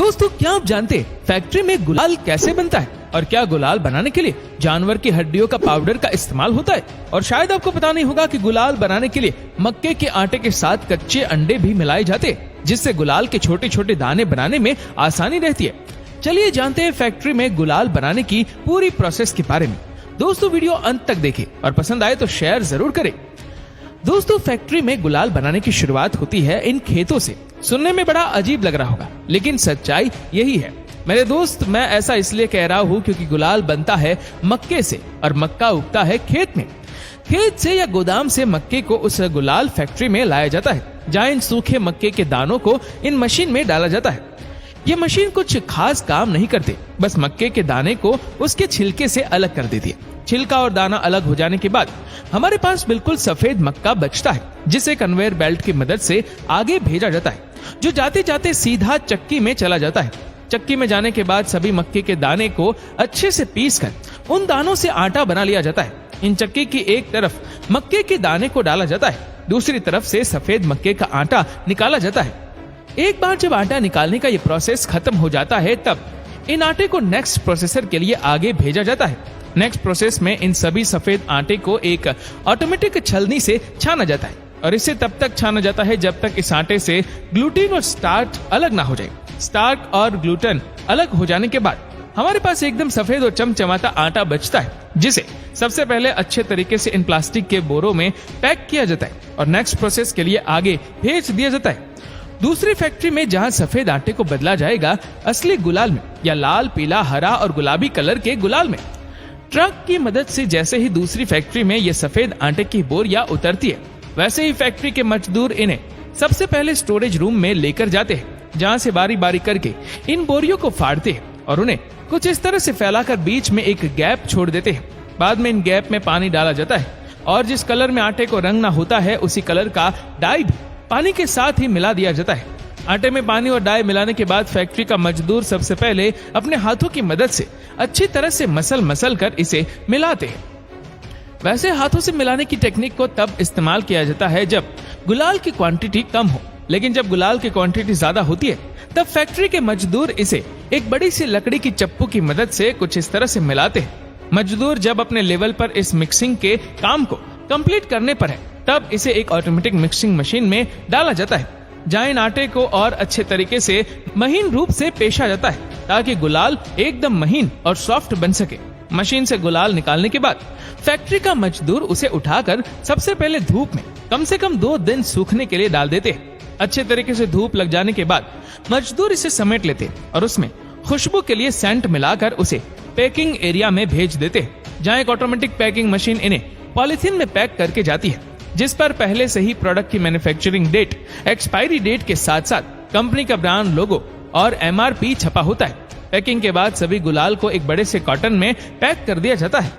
दोस्तों, क्या आप जानते हैं फैक्ट्री में गुलाल कैसे बनता है और क्या गुलाल बनाने के लिए जानवर की हड्डियों का पाउडर का इस्तेमाल होता है? और शायद आपको पता नहीं होगा कि गुलाल बनाने के लिए मक्के के आटे के साथ कच्चे अंडे भी मिलाए जाते हैं, जिससे गुलाल के छोटे छोटे दाने बनाने में आसानी रहती है। चलिए जानते हैं फैक्ट्री में गुलाल बनाने की पूरी प्रोसेस के बारे में। दोस्तों, वीडियो अंत तक देखें और पसंद आए तो शेयर जरूर करें। दोस्तों, फैक्ट्री में गुलाल बनाने की शुरुआत होती है इन खेतों से। सुनने में बड़ा अजीब लग रहा होगा, लेकिन सच्चाई यही है। मेरे दोस्त, मैं ऐसा इसलिए कह रहा हूँ क्योंकि गुलाल बनता है मक्के से और मक्का उगता है खेत में। खेत से या गोदाम से मक्के को उस गुलाल फैक्ट्री में लाया जाता है, जहाँ इन सूखे मक्के के दानों को इन मशीन में डाला जाता है। ये मशीन कुछ खास काम नहीं करते, बस मक्के के दाने को उसके छिलके से अलग कर देती है। छिलका और दाना अलग हो जाने के बाद हमारे पास बिल्कुल सफेद मक्का बचता है, जिसे कन्वेयर बेल्ट की मदद से आगे भेजा जाता है, जो जाते जाते सीधा चक्की में चला जाता है। चक्की में जाने के बाद सभी मक्के के दाने को अच्छे से पीसकर उन दानों से आटा बना लिया जाता है। इन चक्की की एक तरफ मक्के के दाने को डाला जाता है, दूसरी तरफ से सफेद मक्के का आटा निकाला जाता है। एक बार जब आटा निकालने का ये प्रोसेस खत्म हो जाता है, तब इन आटे को नेक्स्ट प्रोसेसर के लिए आगे भेजा जाता है। नेक्स्ट प्रोसेस में इन सभी सफेद आटे को एक ऑटोमेटिक छलनी से छाना जाता है और इसे तब तक छाना जाता है जब तक इस आटे से ग्लूटेन और स्टार्च अलग ना हो जाए। स्टार्च और ग्लूटेन अलग हो जाने के बाद हमारे पास एकदम सफेद और चमचमाता आटा बचता है, जिसे सबसे पहले अच्छे तरीके से इन प्लास्टिक के बोरों में पैक किया जाता है और नेक्स्ट प्रोसेस के लिए आगे भेज दिया जाता है। दूसरी फैक्ट्री में जहां सफेद आटे को बदला जाएगा असली गुलाल में या लाल, पीला, हरा और गुलाबी कलर के गुलाल में। ट्रक की मदद से जैसे ही दूसरी फैक्ट्री में ये सफेद आटे की बोरियां उतरती है, वैसे ही फैक्ट्री के मजदूर इन्हें सबसे पहले स्टोरेज रूम में लेकर जाते हैं, जहां से बारी बारी करके इन बोरियों को फाड़ते हैं और उन्हें कुछ इस तरह से फैलाकर बीच में एक गैप छोड़ देते हैं। बाद में इन गैप में पानी डाला जाता है और जिस कलर में आटे को रंगना होता है, उसी कलर का डाई भी पानी के साथ ही मिला दिया जाता है। आटे में पानी और डाई मिलाने के बाद फैक्ट्री का मजदूर सबसे पहले अपने हाथों की मदद से अच्छी तरह से मसल कर इसे मिलाते हैं। वैसे हाथों से मिलाने की टेक्निक को तब इस्तेमाल किया जाता है जब गुलाल की क्वांटिटी कम हो, लेकिन जब गुलाल की क्वांटिटी ज्यादा होती है तब फैक्ट्री के मजदूर इसे एक बड़ी सी लकड़ी की चप्पू की मदद से कुछ इस तरह से मिलाते हैं। मजदूर जब अपने लेवल पर इस मिक्सिंग के काम को कंप्लीट करने पर है, तब इसे एक ऑटोमेटिक मिक्सिंग मशीन में डाला जाता है, जहाँ इन आटे को और अच्छे तरीके से महीन रूप से पेशा जाता है, ताकि गुलाल एकदम महीन और सॉफ्ट बन सके। मशीन से गुलाल निकालने के बाद फैक्ट्री का मजदूर उसे उठाकर सबसे पहले धूप में कम से कम 2 दिन सूखने के लिए डाल देते हैं। अच्छे तरीके से धूप लग जाने के बाद मजदूर इसे समेट लेते हैं और उसमें खुशबू के लिए सेंट मिलाकर उसे पैकिंग एरिया में भेज देते हैं, जहाँ एक ऑटोमेटिक पैकिंग मशीन इन्हें पॉलिथीन में पैक करके जाती है, जिस पर पहले से ही प्रोडक्ट की मैन्युफैक्चरिंग डेट, एक्सपायरी डेट के साथ साथ कंपनी का ब्रांड लोगो और MRP छपा होता है। पैकिंग के बाद सभी गुलाल को एक बड़े से कॉटन में पैक कर दिया जाता है।